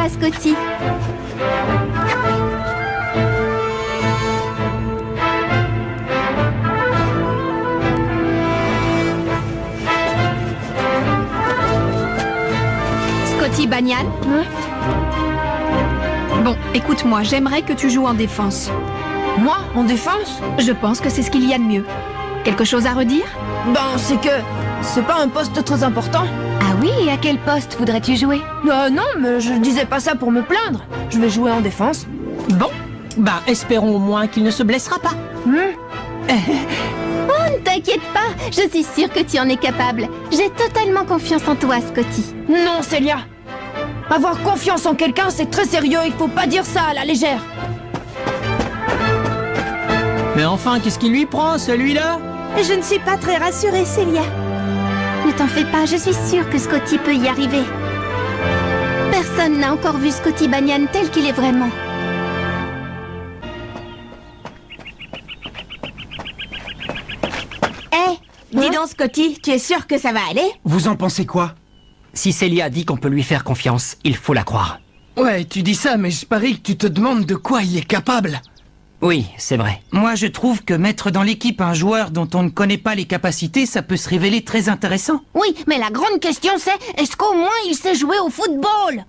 toi, Scotty. Scotty Banyan. Bon, écoute-moi, j'aimerais que tu joues en défense. Moi, en défense? Je pense que c'est ce qu'il y a de mieux. Quelque chose à redire? Ben, c'est que... c'est pas un poste très important. Ah oui, et à quel poste voudrais-tu jouer? Non, mais je disais pas ça pour me plaindre. Je vais jouer en défense. Bon, bah espérons au moins qu'il ne se blessera pas. Oh, ne t'inquiète pas, je suis sûre que tu en es capable. J'ai totalement confiance en toi, Scotty. Non, Célia. Avoir confiance en quelqu'un, c'est très sérieux. Il faut pas dire ça à la légère. Mais enfin, qu'est-ce qui lui prend, celui-là? Je ne suis pas très rassurée, Célia. Ne t'en fais pas, je suis sûre que Scotty peut y arriver. Personne n'a encore vu Scotty Banyan tel qu'il est vraiment. Dis donc, Scotty, tu es sûr que ça va aller? Vous en pensez quoi? Si Célia dit qu'on peut lui faire confiance, il faut la croire. Ouais, tu dis ça, mais je parie que tu te demandes de quoi il est capable. Oui, c'est vrai. Moi, je trouve que mettre dans l'équipe un joueur dont on ne connaît pas les capacités, ça peut se révéler très intéressant. Oui, mais la grande question c'est, est-ce qu'au moins il sait jouer au football?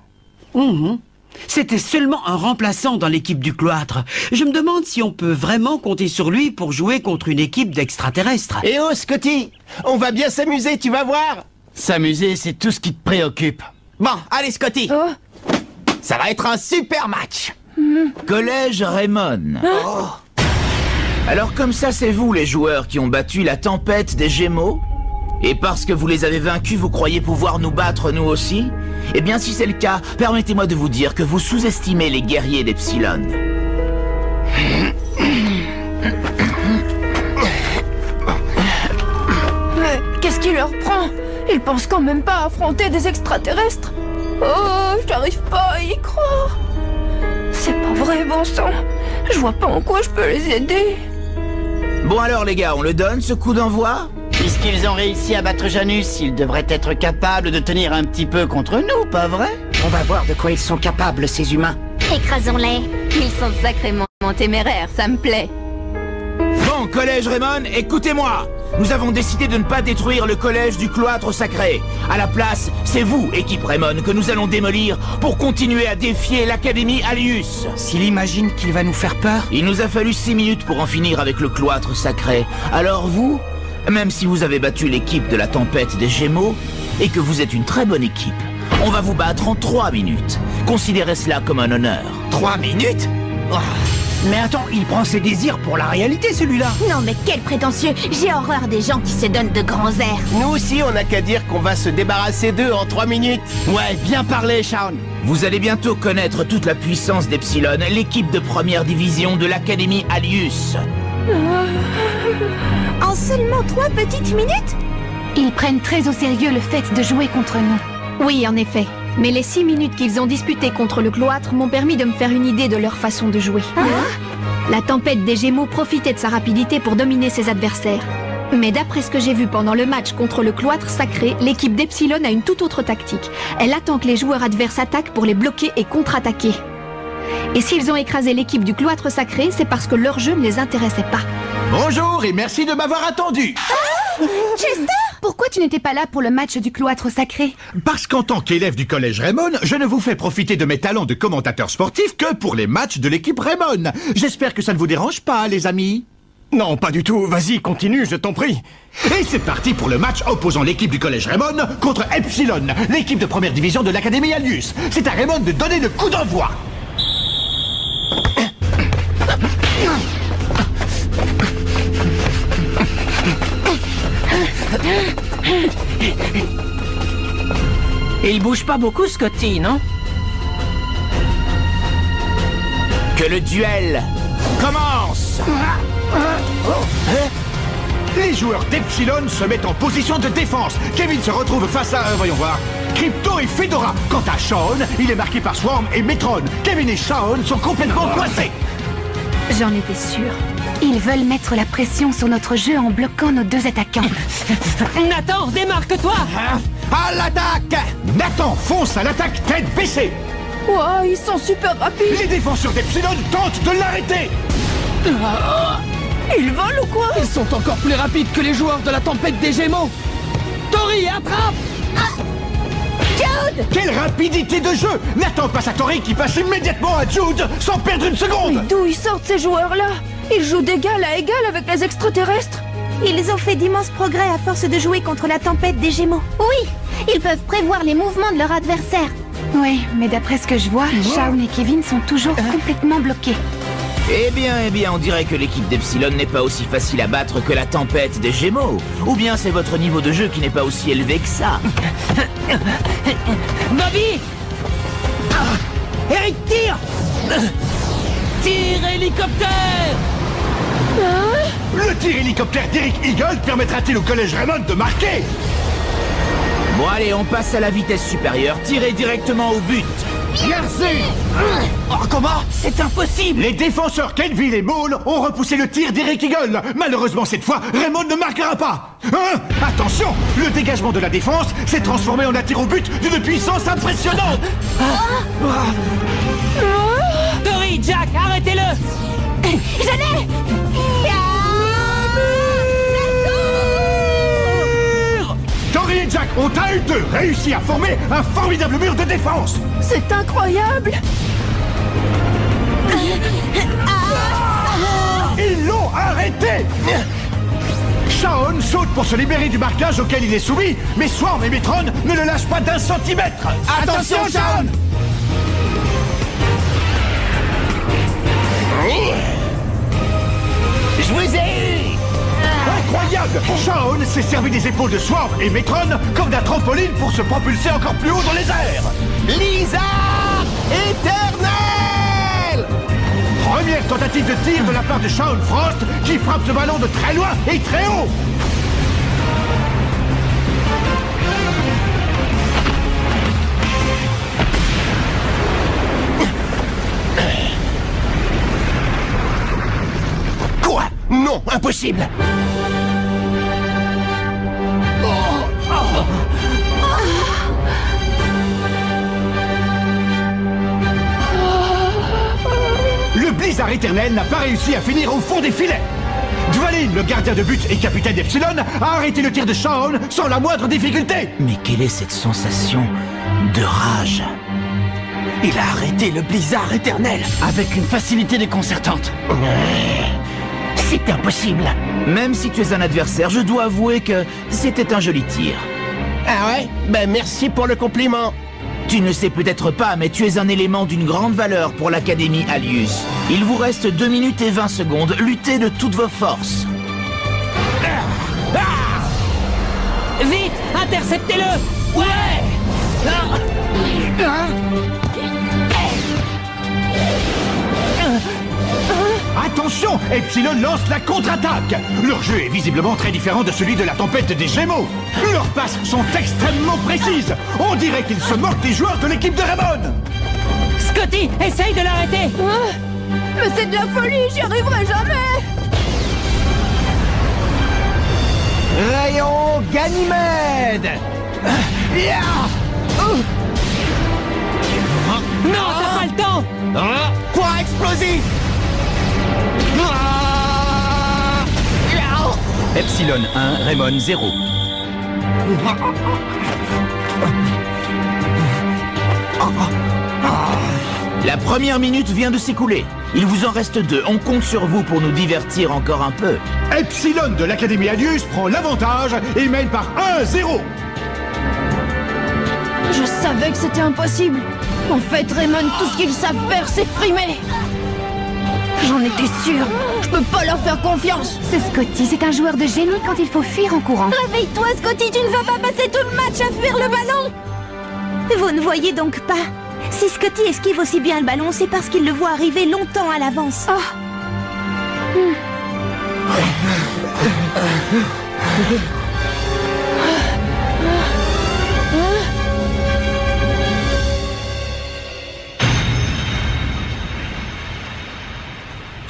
C'était seulement un remplaçant dans l'équipe du cloître. Je me demande si on peut vraiment compter sur lui pour jouer contre une équipe d'extraterrestres. Eh oh, Scotty, on va bien s'amuser, tu vas voir. S'amuser, c'est tout ce qui te préoccupe. Bon, allez Scotty. Ça va être un super match. Collège Raymond. Alors comme ça, c'est vous les joueurs qui ont battu la tempête des Gémeaux? Et parce que vous les avez vaincus, vous croyez pouvoir nous battre nous aussi? Eh bien si c'est le cas, permettez-moi de vous dire que vous sous-estimez les guerriers d'Epsilon. Mais qu'est-ce qui leur prend? Ils pensent quand même pas à affronter des extraterrestres. Oh, j'arrive pas à y croire. C'est pas vrai, bon sang. Je vois pas en quoi je peux les aider. Bon alors les gars, on le donne ce coup d'envoi? Puisqu'ils ont réussi à battre Janus, ils devraient être capables de tenir un petit peu contre nous, pas vrai? On va voir de quoi ils sont capables, ces humains. Écrasons-les. Ils sont sacrément téméraires, ça me plaît. Bon, collège Raymond, écoutez-moi. Nous avons décidé de ne pas détruire le collège du cloître sacré. À la place, c'est vous, équipe Raymond, que nous allons démolir pour continuer à défier l'Académie Alius. S'il imagine qu'il va nous faire peur... Il nous a fallu 6 minutes pour en finir avec le cloître sacré. Alors vous, même si vous avez battu l'équipe de la tempête des Gémeaux, et que vous êtes une très bonne équipe, on va vous battre en 3 minutes. Considérez cela comme un honneur. 3 minutes? Mais attends, il prend ses désirs pour la réalité, celui-là. Non mais quel prétentieux. J'ai horreur des gens qui se donnent de grands airs. Nous aussi, on n'a qu'à dire qu'on va se débarrasser d'eux en 3 minutes. Ouais, bien parlé, Shaun. Vous allez bientôt connaître toute la puissance d'Epsilon, l'équipe de première division de l'Académie Alius. En seulement 3 petites minutes? Ils prennent très au sérieux le fait de jouer contre nous. Oui, en effet. Mais les 6 minutes qu'ils ont disputées contre le cloître m'ont permis de me faire une idée de leur façon de jouer. La tempête des Gémeaux profitait de sa rapidité pour dominer ses adversaires. Mais d'après ce que j'ai vu pendant le match contre le cloître sacré, l'équipe d'Epsilon a une toute autre tactique. Elle attend que les joueurs adverses attaquent pour les bloquer et contre-attaquer. Et s'ils ont écrasé l'équipe du cloître sacré, c'est parce que leur jeu ne les intéressait pas. Bonjour et merci de m'avoir attendu. Chester, pourquoi tu n'étais pas là pour le match du cloître sacré? Parce qu'en tant qu'élève du collège Raymond, je ne vous fais profiter de mes talents de commentateur sportif que pour les matchs de l'équipe Raymond. J'espère que ça ne vous dérange pas, les amis. Non, pas du tout. Vas-y, continue, je t'en prie. Et c'est parti pour le match opposant l'équipe du collège Raymond contre Epsilon, l'équipe de première division de l'Académie Alius. C'est à Raymond de donner le coup d'envoi. Et il bouge pas beaucoup, Scotty, non? Que le duel commence. Les joueurs d'Epsilon se mettent en position de défense. Kevin se retrouve face à, voyons voir, Crypto et Fedora. Quant à Shaun, il est marqué par Swarm et Metron. Kevin et Shaun sont complètement coincés. J'en étais sûre. Ils veulent mettre la pression sur notre jeu en bloquant nos 2 attaquants. Nathan, démarque-toi! À l'attaque! Nathan fonce à l'attaque tête baissée. Ouah, ils sont super rapides. Les défenseurs d'Epsilon tentent de l'arrêter. Ils volent ou quoi? Ils sont encore plus rapides que les joueurs de la tempête des Gémeaux. Tori, attrape! Jude! Quelle rapidité de jeu! N'attends pas Satori qui passe immédiatement à Jude sans perdre une seconde. Mais d'où ils sortent ces joueurs-là? Ils jouent d'égal à égal avec les extraterrestres. Ils ont fait d'immenses progrès à force de jouer contre la tempête des Gémeaux. Oui, ils peuvent prévoir les mouvements de leur adversaire. Oui, mais d'après ce que je vois, Shaun et Kevin sont toujours complètement bloqués. Eh bien, on dirait que l'équipe d'Epsilon n'est pas aussi facile à battre que la tempête des Gémeaux. Ou bien c'est votre niveau de jeu qui n'est pas aussi élevé que ça. Bobby! Eric, tire! Tire hélicoptère! Le tir hélicoptère d'Eric Eagle permettra-t-il au collège Raymond de marquer? Bon allez, on passe à la vitesse supérieure. Tirez directement au but. Merci. Oh, comment? C'est impossible! Les défenseurs Kenville et Maul ont repoussé le tir d'Eric Eagle. Malheureusement, cette fois, Raymond ne marquera pas. Attention, le dégagement de la défense s'est transformé en un tir au but d'une puissance impressionnante. Tori, Jack, arrêtez-le! Je l'ai! Tori et Jack ont à eux deux réussi à former un formidable mur de défense. C'est incroyable! Ils l'ont arrêté. Shaun saute pour se libérer du marquage auquel il est soumis, mais Swarm et Metron ne le lâchent pas d'un centimètre. Attention, Shaun! Je vous ai! Incroyable! Shaun s'est servi des épaules de Swarm et Metron comme d'un trampoline pour se propulser encore plus haut dans les airs. Blizzard éternel! Première tentative de tir de la part de Shaun Frost qui frappe ce ballon de très loin et très haut. Quoi? Non, impossible! Le blizzard éternel n'a pas réussi à finir au fond des filets. Dvalin, le gardien de but et capitaine d'Epsilon, a arrêté le tir de Shaun sans la moindre difficulté. Mais quelle est cette sensation de rage? Il a arrêté le blizzard éternel avec une facilité déconcertante. C'est impossible! Même si tu es un adversaire, je dois avouer que c'était un joli tir. Ah ouais? Ben merci pour le compliment. Tu ne sais peut-être pas, mais tu es un élément d'une grande valeur pour l'Académie Alius. Il vous reste 2 minutes et 20 secondes. Luttez de toutes vos forces. Vite, interceptez-le! Ouais! Attention, Epsilon lance la contre-attaque. Leur jeu est visiblement très différent de celui de la tempête des Gémeaux. Leurs passes sont extrêmement précises. On dirait qu'ils se moquent des joueurs de l'équipe de Raymond. Scotty, essaye de l'arrêter! Mais c'est de la folie, j'y arriverai jamais! Rayon Ganymède! Non, t'as pas le temps! Point explosif! Epsilon 1, Raymond 0. La première minute vient de s'écouler. Il vous en reste 2. On compte sur vous pour nous divertir encore un peu. Epsilon de l'Académie Alius prend l'avantage et mène par 1-0. Je savais que c'était impossible. En fait, Raymond, tout ce qu'ils savent faire, c'est frimer. J'en étais sûre. Je peux pas leur faire confiance. Ce Scotty, c'est un joueur de génie quand il faut fuir en courant. Réveille-toi, Scotty, tu ne vas pas passer tout le match à fuir le ballon. Vous ne voyez donc pas. Si Scotty esquive aussi bien le ballon, c'est parce qu'il le voit arriver longtemps à l'avance.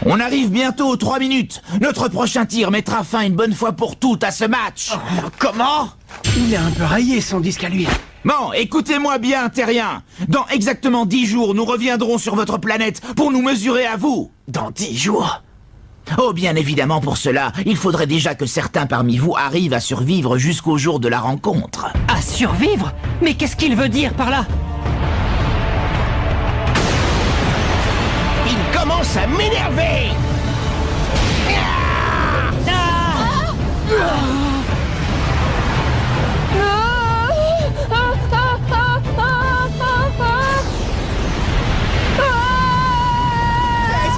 On arrive bientôt aux 3 minutes. Notre prochain tir mettra fin une bonne fois pour toutes à ce match. Comment? Il a un peu raillé son disque à lui. Bon, écoutez-moi bien, terriens. Dans exactement 10 jours, nous reviendrons sur votre planète pour nous mesurer à vous. Dans 10 jours? Oh, bien évidemment, pour cela, il faudrait déjà que certains parmi vous arrivent à survivre jusqu'au jour de la rencontre. À survivre? Mais qu'est-ce qu'il veut dire par là? Il commence à m'énerver!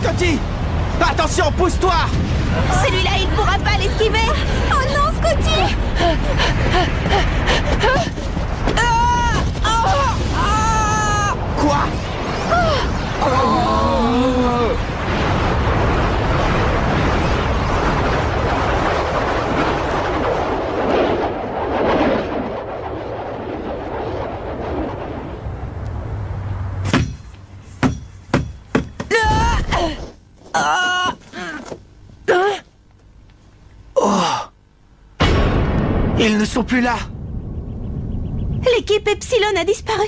Scotty! Attention, pousse-toi! Celui-là, il pourra pas l'esquiver. Oh non, Scotty! Quoi? Ils ne sont plus là. L'équipe Epsilon a disparu.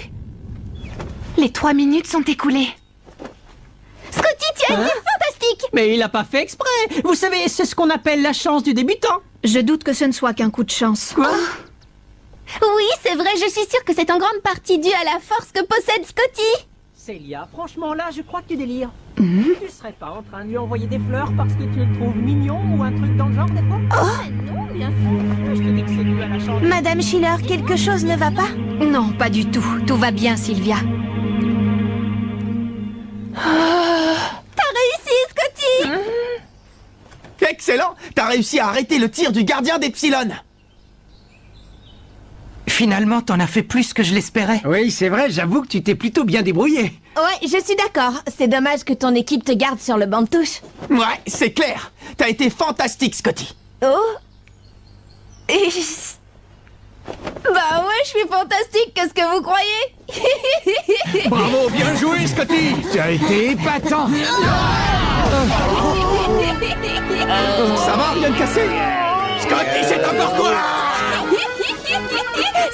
Les 3 minutes sont écoulées. Scotty, tu as été fantastique. Mais il a pas fait exprès. Vous savez, c'est ce qu'on appelle la chance du débutant. Je doute que ce ne soit qu'un coup de chance. Quoi? Oui, c'est vrai, je suis sûre que c'est en grande partie dû à la force que possède Scotty. Célia, franchement là, je crois que tu délires. Tu serais pas en train de lui envoyer des fleurs parce que tu le trouves mignon ou un truc dans le genre des fois? Non, bien sûr. Je te dis que c'est dû à la chance. Madame Schiller, quelque chose ne va pas? Non, pas du tout. Tout va bien, Sylvia. T'as réussi, Scotty. Excellent! T'as réussi à arrêter le tir du gardien d'Epsilon. Finalement, t'en as fait plus que je l'espérais. Oui, c'est vrai, j'avoue que tu t'es plutôt bien débrouillé. Ouais, je suis d'accord. C'est dommage que ton équipe te garde sur le banc de touche. Ouais, c'est clair. T'as été fantastique, Scotty. Oh. Bah ouais, je suis fantastique, qu'est-ce que vous croyez? Bravo, bien joué, Scotty. Tu as été épatant. Ça va, rien de cassé? Scotty, c'est encore quoi?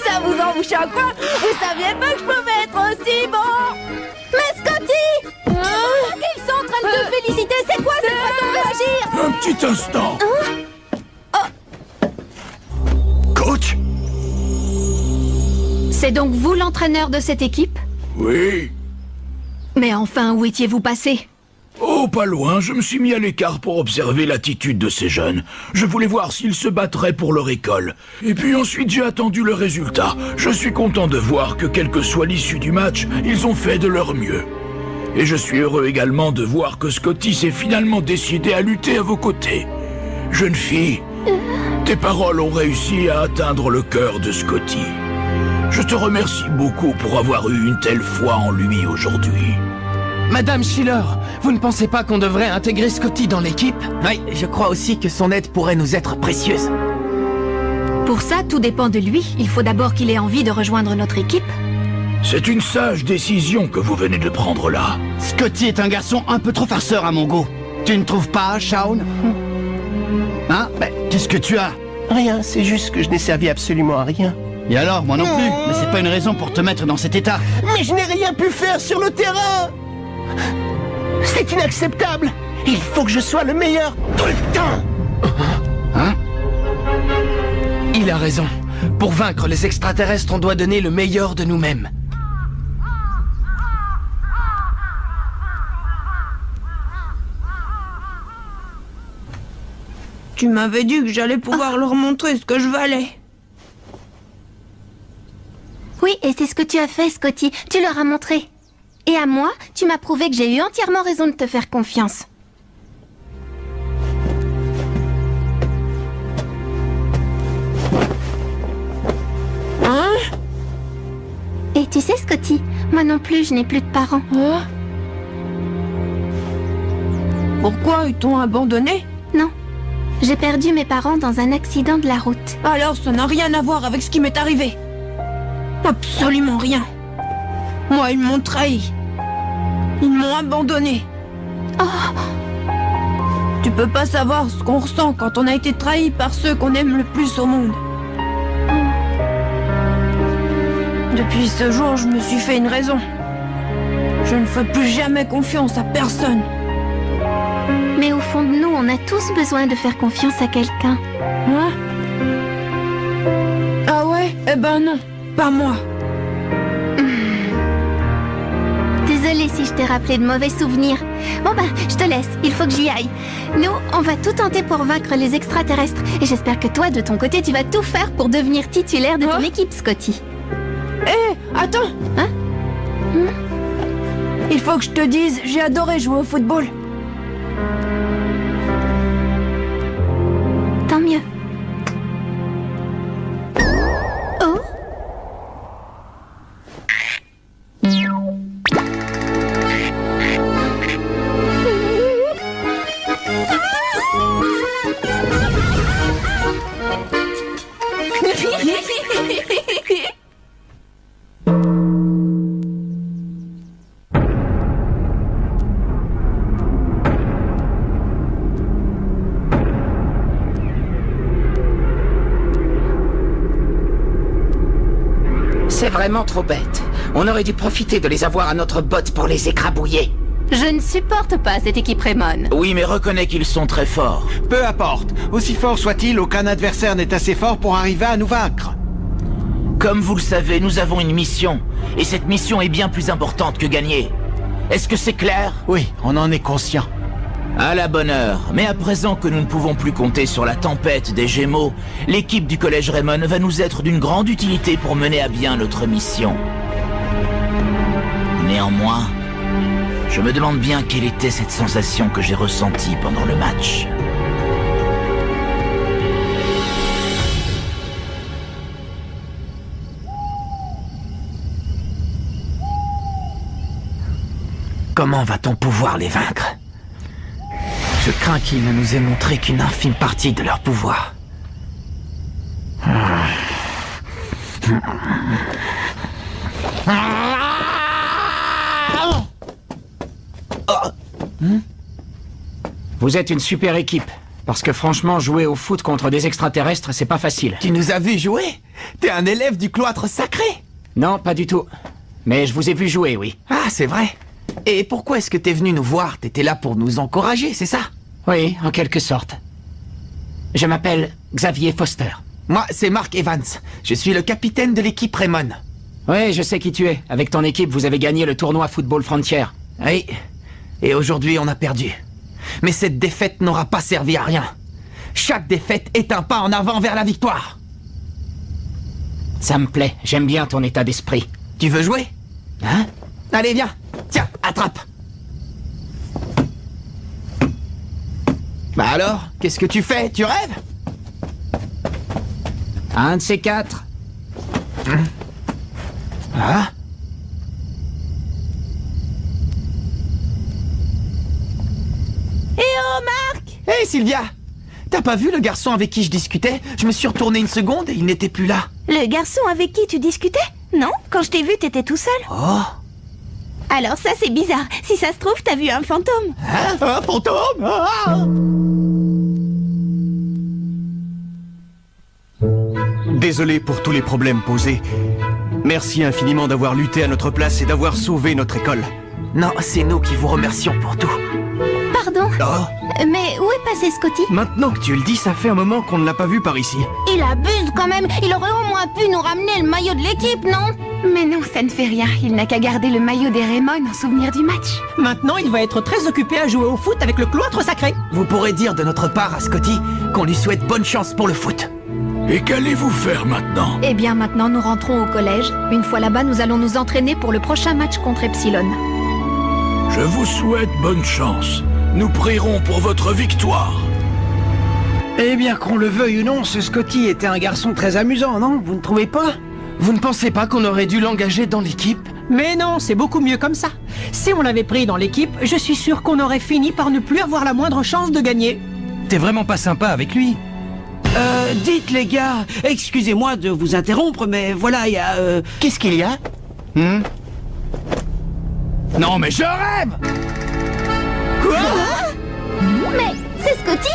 Ça vous embouche à quoi? Vous saviez pas que je pouvais être aussi bon? Mais Scotty! Ils sont en train de te féliciter, c'est quoi cette façon de réagir? Un petit instant. Coach? C'est donc vous l'entraîneur de cette équipe? Oui. Mais enfin, où étiez-vous passé? Oh, pas loin, je me suis mis à l'écart pour observer l'attitude de ces jeunes. Je voulais voir s'ils se battraient pour leur école. Et puis ensuite, j'ai attendu le résultat. Je suis content de voir que, quelle que soit l'issue du match, ils ont fait de leur mieux. Et je suis heureux également de voir que Scotty s'est finalement décidé à lutter à vos côtés. Jeune fille, tes paroles ont réussi à atteindre le cœur de Scotty. Je te remercie beaucoup pour avoir eu une telle foi en lui aujourd'hui. Madame Schiller, vous ne pensez pas qu'on devrait intégrer Scotty dans l'équipe? Oui, je crois aussi que son aide pourrait nous être précieuse. Pour ça, tout dépend de lui. Il faut d'abord qu'il ait envie de rejoindre notre équipe. C'est une sage décision que vous venez de prendre là. Scotty est un garçon un peu trop farceur à mon goût. Tu ne trouves pas, Shaun? Hein? Qu'est-ce que tu as? Rien, c'est juste que je n'ai servi absolument à rien. Et alors, moi non plus. Mais c'est pas une raison pour te mettre dans cet état. Mais je n'ai rien pu faire sur le terrain! C'est inacceptable! Il faut que je sois le meilleur tout le temps! Hein? Il a raison. Pour vaincre les extraterrestres, on doit donner le meilleur de nous-mêmes. Tu m'avais dit que j'allais pouvoir leur montrer ce que je valais. Oui, et c'est ce que tu as fait, Scotty. Tu leur as montré. Et à moi, tu m'as prouvé que j'ai eu entièrement raison de te faire confiance. Hein? Et tu sais, Scotty, moi non plus, je n'ai plus de parents. Oh. Pourquoi ils t'ont abandonné? Non. J'ai perdu mes parents dans un accident de la route. Alors ça n'a rien à voir avec ce qui m'est arrivé. Absolument rien. Moi, ils m'ont trahi. Ils m'ont abandonné. Oh. Tu peux pas savoir ce qu'on ressent quand on a été trahi par ceux qu'on aime le plus au monde. Je Depuis ce jour, je me suis fait une raison. Je ne fais plus jamais confiance à personne. Mais au fond de nous, on a tous besoin de faire confiance à quelqu'un. Hein? Ah ouais? Eh ben non, pas moi. Désolée si je t'ai rappelé de mauvais souvenirs. Bon ben, je te laisse, il faut que j'y aille. Nous, on va tout tenter pour vaincre les extraterrestres. Et j'espère que toi, de ton côté, tu vas tout faire pour devenir titulaire de ton équipe, Scotty. Hé, attends! Hein? Il faut que je te dise, j'ai adoré jouer au football. Tant mieux. Oh? C'est vraiment trop bête. On aurait dû profiter de les avoir à notre botte pour les écrabouiller. Je ne supporte pas cette équipe Raymond. Oui, mais reconnais qu'ils sont très forts. Peu importe. Aussi fort soit-il, aucun adversaire n'est assez fort pour arriver à nous vaincre. Comme vous le savez, nous avons une mission. Et cette mission est bien plus importante que gagner. Est-ce que c'est clair? Oui, on en est conscient. À la bonne heure. Mais à présent que nous ne pouvons plus compter sur la tempête des Gémeaux, l'équipe du Collège Raymond va nous être d'une grande utilité pour mener à bien notre mission. Néanmoins, je me demande bien quelle était cette sensation que j'ai ressentie pendant le match. Comment va-t-on pouvoir les vaincre? Je crains qu'ils ne nous aient montré qu'une infime partie de leur pouvoir. Vous êtes une super équipe. Parce que franchement, jouer au foot contre des extraterrestres, c'est pas facile. Tu nous as vu jouer? T'es un élève du cloître sacré? Non, pas du tout. Mais je vous ai vu jouer, oui. Ah, c'est vrai. Et pourquoi est-ce que t'es venu nous voir? T'étais là pour nous encourager, c'est ça? Oui, en quelque sorte. Je m'appelle Xavier Foster. Moi, c'est Mark Evans. Je suis le capitaine de l'équipe Raymond. Oui, je sais qui tu es. Avec ton équipe, vous avez gagné le tournoi Football Frontier. Oui. Et aujourd'hui, on a perdu. Mais cette défaite n'aura pas servi à rien. Chaque défaite est un pas en avant vers la victoire. Ça me plaît. J'aime bien ton état d'esprit. Tu veux jouer? Hein? Allez, viens. Tiens, attrape. Bah alors, qu'est-ce que tu fais? Tu rêves? Un de ces quatre. Ah? Eh oh, Marc! Hé, Sylvia! T'as pas vu le garçon avec qui je discutais? Je me suis retourné une seconde et il n'était plus là. Le garçon avec qui tu discutais? Non, quand je t'ai vu, t'étais tout seul. Oh! Alors ça, c'est bizarre. Si ça se trouve, t'as vu un fantôme. Hein? Un fantôme? Ah! Désolé pour tous les problèmes posés. Merci infiniment d'avoir lutté à notre place et d'avoir sauvé notre école. Non, c'est nous qui vous remercions pour tout. Pardon? Oh. Mais où est passé Scotty? Maintenant que tu le dis, ça fait un moment qu'on ne l'a pas vu par ici. Il abuse quand même. Il aurait au moins pu nous ramener le maillot de l'équipe, non? Mais non, ça ne fait rien. Il n'a qu'à garder le maillot des Raymond en souvenir du match. Maintenant, il va être très occupé à jouer au foot avec le cloître sacré. Vous pourrez dire de notre part à Scotty qu'on lui souhaite bonne chance pour le foot. Et qu'allez-vous faire maintenant? Eh bien, maintenant, nous rentrons au collège. Une fois là-bas, nous allons nous entraîner pour le prochain match contre Epsilon. Je vous souhaite bonne chance. Nous prierons pour votre victoire. Eh bien, qu'on le veuille ou non, ce Scotty était un garçon très amusant, non? Vous ne trouvez pas? Vous ne pensez pas qu'on aurait dû l'engager dans l'équipe? Mais non, c'est beaucoup mieux comme ça. Si on l'avait pris dans l'équipe, je suis sûr qu'on aurait fini par ne plus avoir la moindre chance de gagner. T'es vraiment pas sympa avec lui. Dites les gars, excusez-moi de vous interrompre, mais voilà, il y a... Qu'est-ce qu'il y a? Non, mais je rêve! Quoi? Mais c'est Scotty!